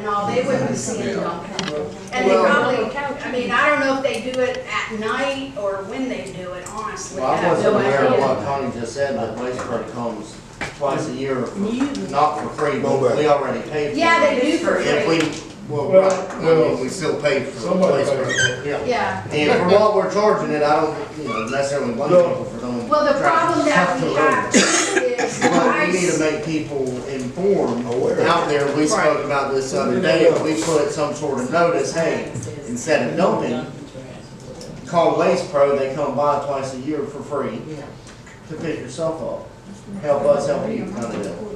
and all, they wouldn't be seeing dumping. And they probably, I mean, I don't know if they do it at night or when they do it, honestly. Well, I have wasn't no aware of idea. what Connie just said, but Waste Pro comes twice a year, not for free, but Nobody. we already paid for it. Yeah, they do for If free. we, well, Well, right, I mean, we still pay for somebody Waste pays Pro. for it. Yeah. Yeah. And for what we're charging it, I don't, necessarily blame No. people for doing. Well, the problem that we have is the But we need to guys, make people informed Aware. out there. We spoke about this the other day. If we put some sort of notice, hey, instead of dumping, call Waste Pro, they come by twice a year for free to pick yourself up. Help us help you kind of deal.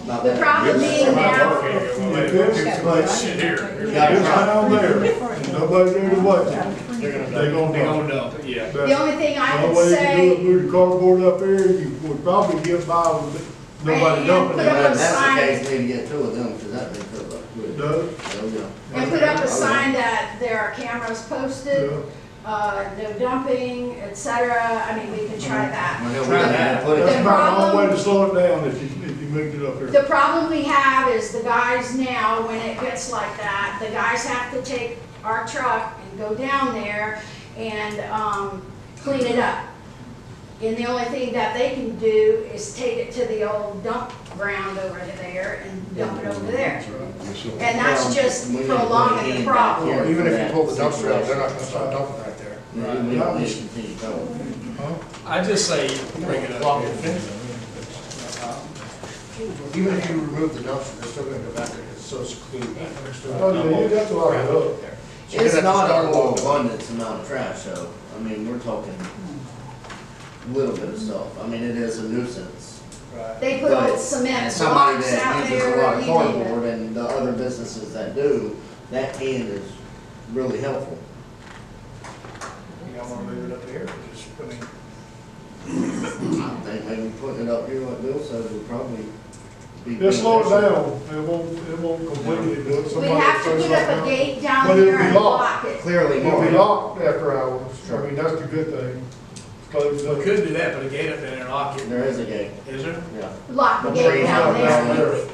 Not the that- problem being now, But Shit here. you gotta It's try. down there, nobody there to watch it. They're gonna They dump. gonna dump. dump it, yeah. the only thing I The can only way you can do say, it, move the cardboard up there, you would probably get by with nobody And dumping put it. up If a that's the sign. case, we need to get two of them, because that thing feels like wood. Does? There we go. and put up a sign that there are cameras posted, Yeah. no dumping, et cetera. I mean, we can try that. I know we Try gotta that. put it- That's The about the only way problem- to slow it down if you moved it up there. The problem we have is the guys now, when it gets like that, the guys have to take our truck and go down there and, clean it up. And the only thing that they can do is take it to the old dump ground over there and dump it over there. And that's just We need to put prolonging it the in problem. back here Even for if you that pull the dumpster out, they're not gonna situation. start dumping right there. Yeah, we don't need to continue going. I just say, bring it up here. Even if you remove the dumpster, they're still gonna go back there, it's so secluded back there. They're still Oh, gonna yeah, you'd have to lock it up. You're It's gonna have to not a start whole walking. abundance amount of trash, so, I mean, we're talking a little bit of stuff. I mean, it is a nuisance. They put But old cement as somebody blocks that out uses a there, lot of you name cardboard it. and the other businesses that do, that can is really helpful. You don't wanna leave it up here, just, I mean, I think maybe putting it up here like Bill said would probably be. Just slow it beneficial. down, it won't completely do it. We Somebody have to will put say up a something gate down But it'll here be and locked. block it. Clearly else. It'll be more. locked after hours, I mean, that's the good thing. It's closed We up. could do that, put a gate up there and lock it. There is a gate, Is there? yeah. Lock the The gate trees down are down there. there.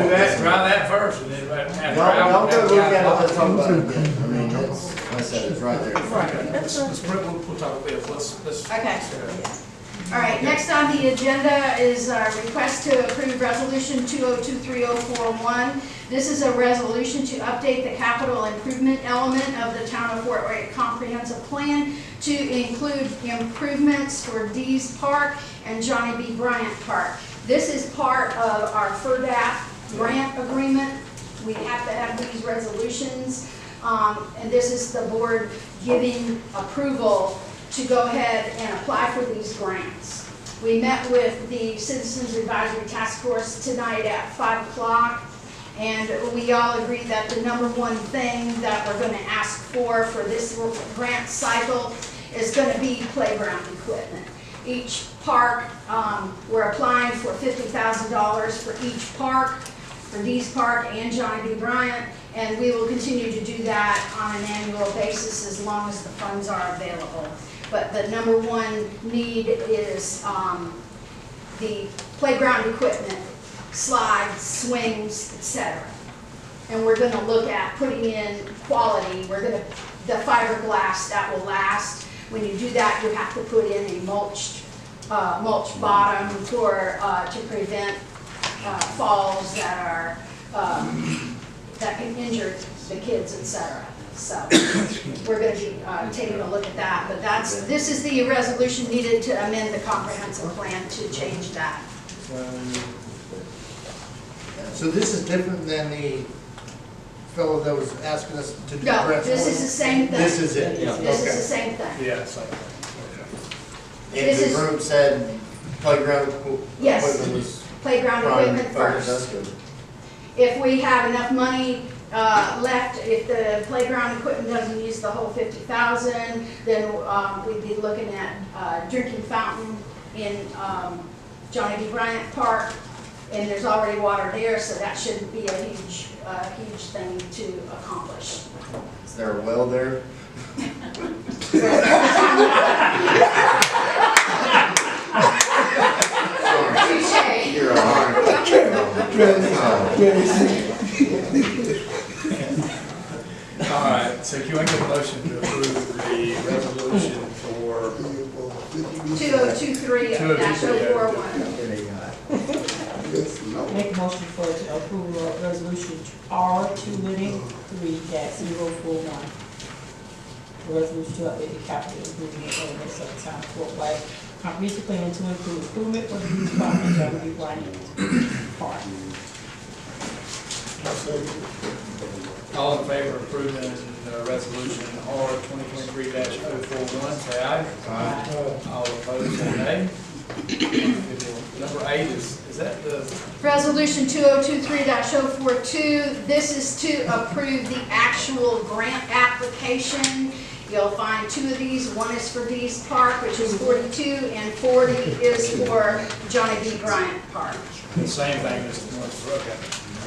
Do that, try that first, and then after. Y'all go look at it, let's talk about it again. I mean, it's, like I said, it's right there. We'll talk about it, let's. Okay. All right, next on the agenda is a request to approve Resolution 2023041. This is a resolution to update the capital improvement element of the Town of Fort Wayne Comprehensive Plan to include improvements for Dees Park and Johnny B. Bryant Park. This is part of our FERDAP grant agreement. We have to have these resolutions, and this is the board giving approval to go ahead and apply for these grants. We met with the Citizens Advisory Task Force tonight at 5 o'clock, and we all agreed that the number one thing that we're gonna ask for this grant cycle is gonna be playground equipment. Each park, we're applying for $50,000 for each park, for Dees Park and Johnny B. Bryant, and we will continue to do that on an annual basis as long as the funds are available. But the number one need is the playground equipment, slides, swings, etc. And we're gonna look at putting in quality. The fiberglass that will last. When you do that, you have to put in a mulch bottom to prevent falls that can injure the kids, etc. So we're going to be taking a look at that, but this is the resolution needed to amend the comprehensive plan to change that. so this is different than the fellow that was asking us to do No, grants. this is the same thing. This is it? This is Okay. the same thing. Yeah, it's like, If This the is- group said playground Yes. equipment was Playground prime equipment focus, first. that's good. If we have enough money left, if the playground equipment doesn't use the whole 50,000, then we'd be looking at drinking fountain in Johnny B. Bryant Park, and there's already water there, so that shouldn't be a huge thing to accomplish. Is there a well there? Touche. You're all right. All right, so can I get a motion to approve the resolution for 2023-041. Make a motion for approval of resolution R 2023-041. Resolution to update the capital improvement elements of the town of Fort White. Comprehensive plan to include improvement for the police department, John B. Bryant Park. all in favor of approving resolution R 2023-041, say aye. Aye. All opposed, say nay. Number 8 is that the, Resolution 2023-042, this is to approve the actual grant application. You'll find two of these. One is for Dees Park, which is 42, and 40 is for Johnny B. Bryant Park. the same thing as the one for, okay.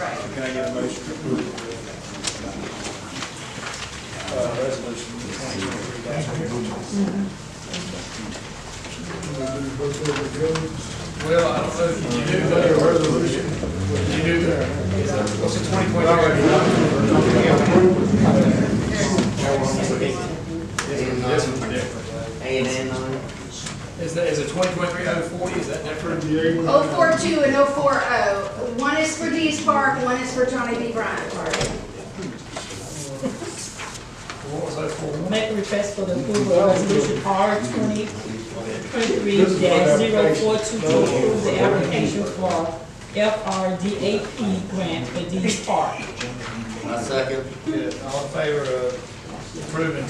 Right. Can I get a motion to approve resolution 2023-042? Well, I don't know if you do that. Resolution. You do that. What's the 2023? This one's different. 8 and 9. Is it 2023-040, is that different? 042 and 040. One is for Dees Park, one is for Johnny B. Bryant Park. What was that for? Make a request for the approval of resolution R 2023-042 to approve the application for FRDAP grant for Dees Park. I second. Yeah, all in favor of approving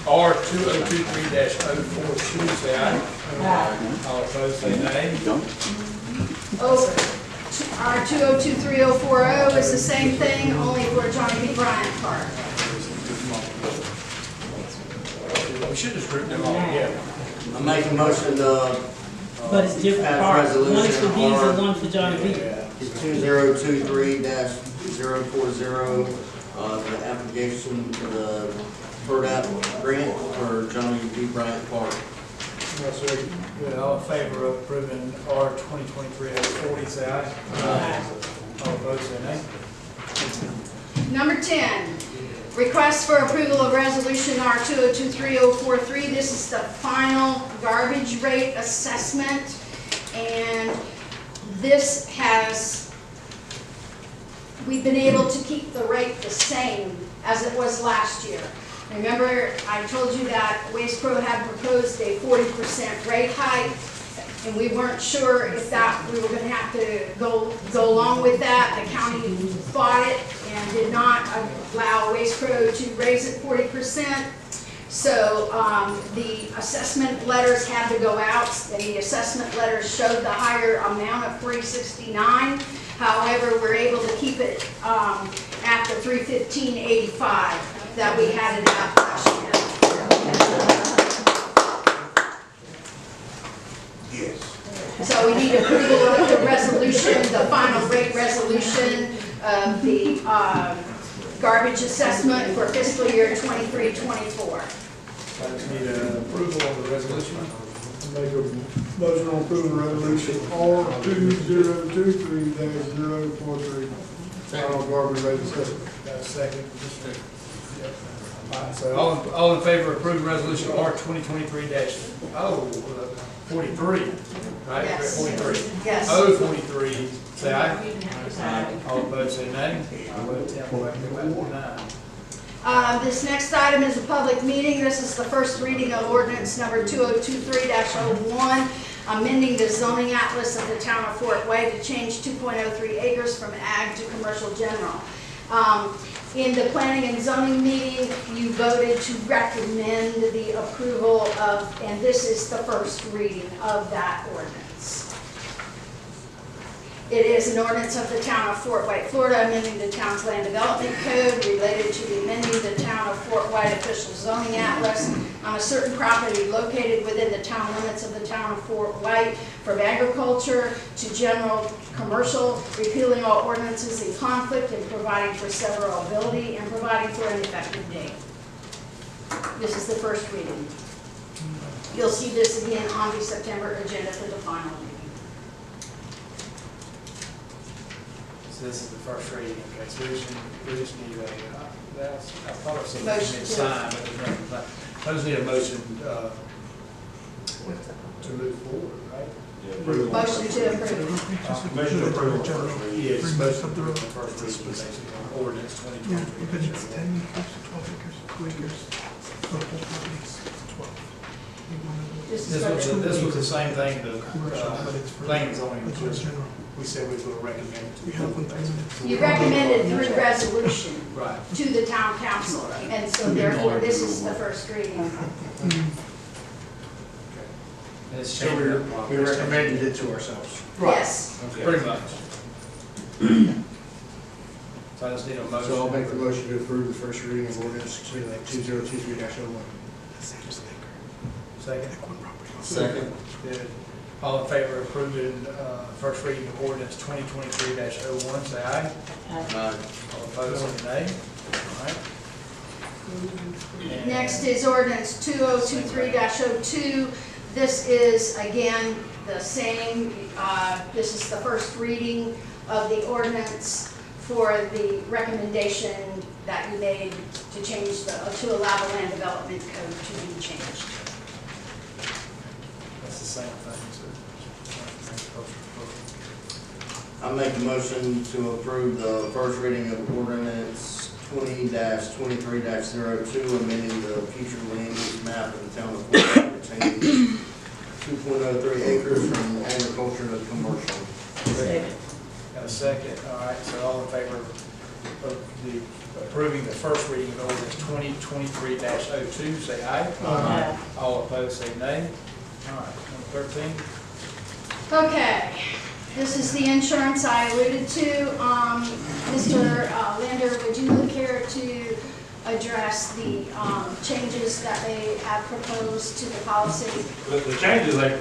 R 2023-042, say aye. Aye. All opposed, say nay. Our 2023-040 is the same thing, only for Johnny B. Bryant Park. We should just group them all together. I make a motion to, But it's different Add parts. One is for resolution Dees R. and one for Johnny B. it's 2023-040, the application for the FERDAP grant for Johnny B. Bryant Park. Good, all in favor of approving R 2023-040, say aye. Aye. All opposed, say nay. Number 10, request for approval of resolution R 2023-043. This is the final garbage rate assessment, and this has, we've been able to keep the rate the same as it was last year. Remember, I told you that Waste Pro had proposed a 40% rate hike, and we weren't sure if that, we were gonna have to go along with that. The county fought it and did not allow Waste Pro to raise it 40%. So the assessment letters had to go out, and the assessment letters showed the higher amount of $369. However, we're able to keep it at the $315.85 that we had it at last year. Yes. So we need approval of the resolution, the final rate resolution of the garbage assessment for fiscal year 23-24. I just need approval of the resolution. Make a motion on approving resolution R 2023-043. Final garbage rate assessment. Got a second? All right, so all in favor of approving resolution R 2023-43, right? Yes. 43. Yes. 043, say aye. All opposed, say nay. I'll let Tim go back to 9. This next item is a public meeting. This is the first reading of ordinance number 2023-01, amending the zoning atlas of the town of Fort Wayne to change 2.03 acres from ag to commercial general. In the planning and zoning meeting, you voted to recommend the approval of, and this is the first reading of that ordinance. It is an ordinance of the town of Fort White, Florida, amending the town's land development code related to amending the town of Fort White official zoning atlas on a certain property located within the town limits of the town of Fort White from agriculture to general commercial, repealing all ordinances in conflict and providing for severability and providing for an effective date. This is the first reading. You'll see this again on the September agenda for the final reading. So this is the first reading, okay, so we just need a, I thought it said Motion we to- sign, but there's nothing to sign. I just need a motion, to move forward, right? Motion to approve. Motion to approve on first reading. Yeah, just motion to approve on first reading, basically, on ordinance Yeah, 2023. because it's 10 acres, 12 acres, 2 acres, the whole property is 12. You wanna- This was the same thing, the, Commercial, but it's for- planning and zoning, it's was just, general. we said we were recommend it to. We have 1 minutes. You recommended through resolution Right. to the town council, and so therefore this is the first reading. And it's So changing. we recommended it to ourselves. Yes. Pretty much. So I just need a motion. So I'll make the motion to approve the first reading of ordinance 2023-01. Second. Second. Good. All in favor of approving, first reading of ordinance 2023-01, say aye. All opposed, say nay. All right. And- Next is ordinance 2023-02. This is, again, the same, this is the first reading of the ordinance for the recommendation that you made to change to allow the land development code to be changed. That's the same thing, so. I make a motion to approve the first reading of ordinance 20-23-02, amending the future land use map of the town of Fort White, retaining 2.03 acres from agriculture to commercial. Second. Got a second, all right, so all in favor of the approving the first reading of ordinance 2023-02, say aye. Aye. All opposed, say nay. All right, number 13. Okay, this is the insurance I alluded to. Mr. Lander, would you care to address the changes that they have proposed to the policy? The changes they